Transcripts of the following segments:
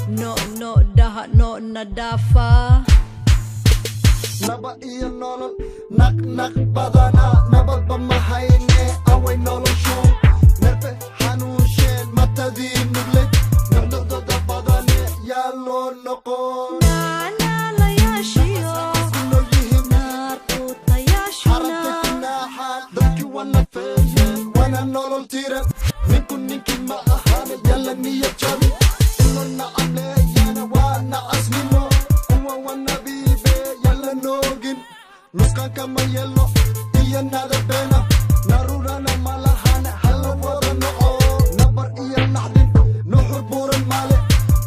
No daha no nadafa. Naba iyo nolol naq badana nabad bamahayne away noloshu nerfe xanuunsheen matadii nugled nabdada badane yaa loo noqon dadkii wana feeyeen wana nolol tiran ninku ninkii ma ahaane yalla niyad jabi inona amleeyana waana asnimo uwa wanabiibe yalla noogin nuskan kama yelo iyo nada beena narurana malahane hala wada noco nabar iyo naxdin nuxur buuran male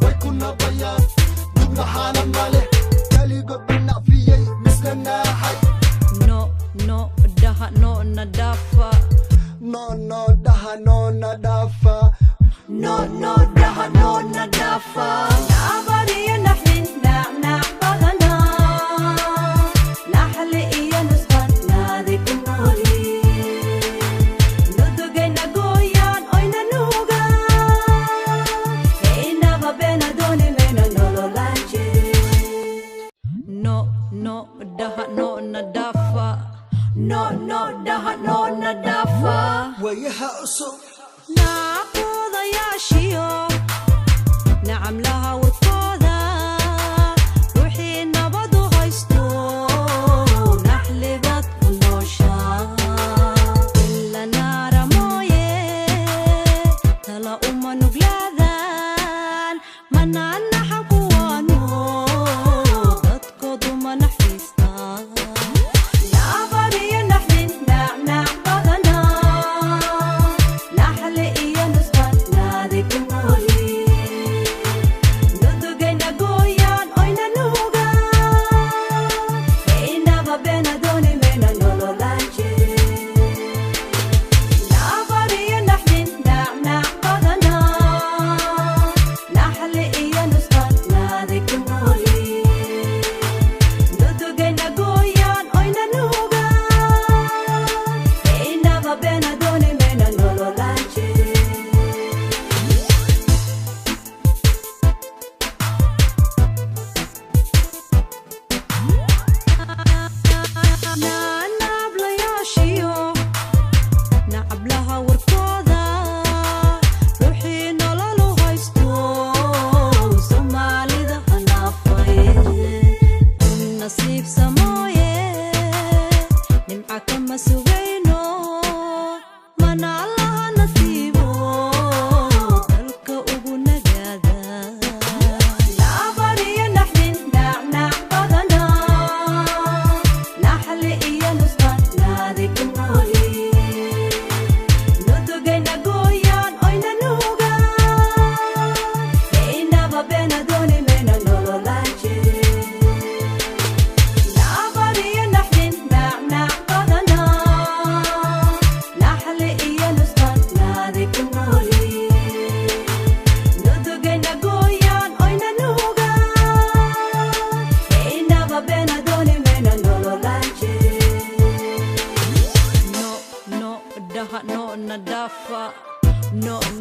way ku nabayaan dubnaxaana male kaligood banacfiyey misna naaxay No daha no nadafa. No daha no nadafa. No daha no nadafa. Nabari nahin na badana. Nahli iya nuskan nadi kumuli. Nudugay na goyan oy nanuga. Hey nababena doni mena nololanchi. No daha no nadafa. No daha no nadafa. wayaha usub نعقوضياشيو نعم لها وركوذا روحي نبضو غيستو نحلبت كلوشا إلا نار مويه تلا أما نقلاذان منع نحكوانو تتكضو ما نحفيستان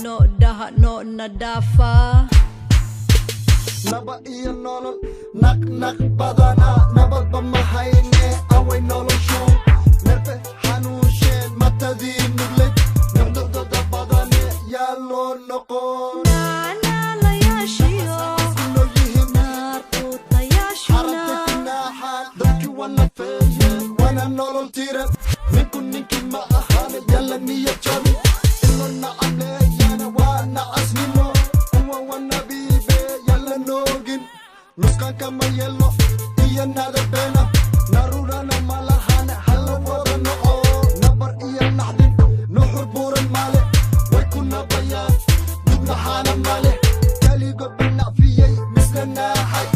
No daha no nadafa. naba iyo nolol naq badana nabad bamahayne away noloshu nerfe xanuunsheen matadii nugled nabdada badane yaa loo noqon dadkii wana feeyeen wana nolol tiran ninku ninkii ma ahaane yalla niyad jabi inona amleeyana waana asnimo uwa wanabiibe yalla noogin nuskan kama yelo iyo nada beena narurana malahane hala wada noco nabar iyo naxdin nuxur buuran male way ku nabayaan dubnaxaana male kaligood banacfiyey misna naaxay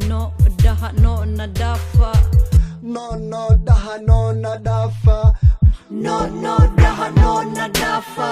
No daha no nadafa. No daha no nadafa. No daha no nadafa.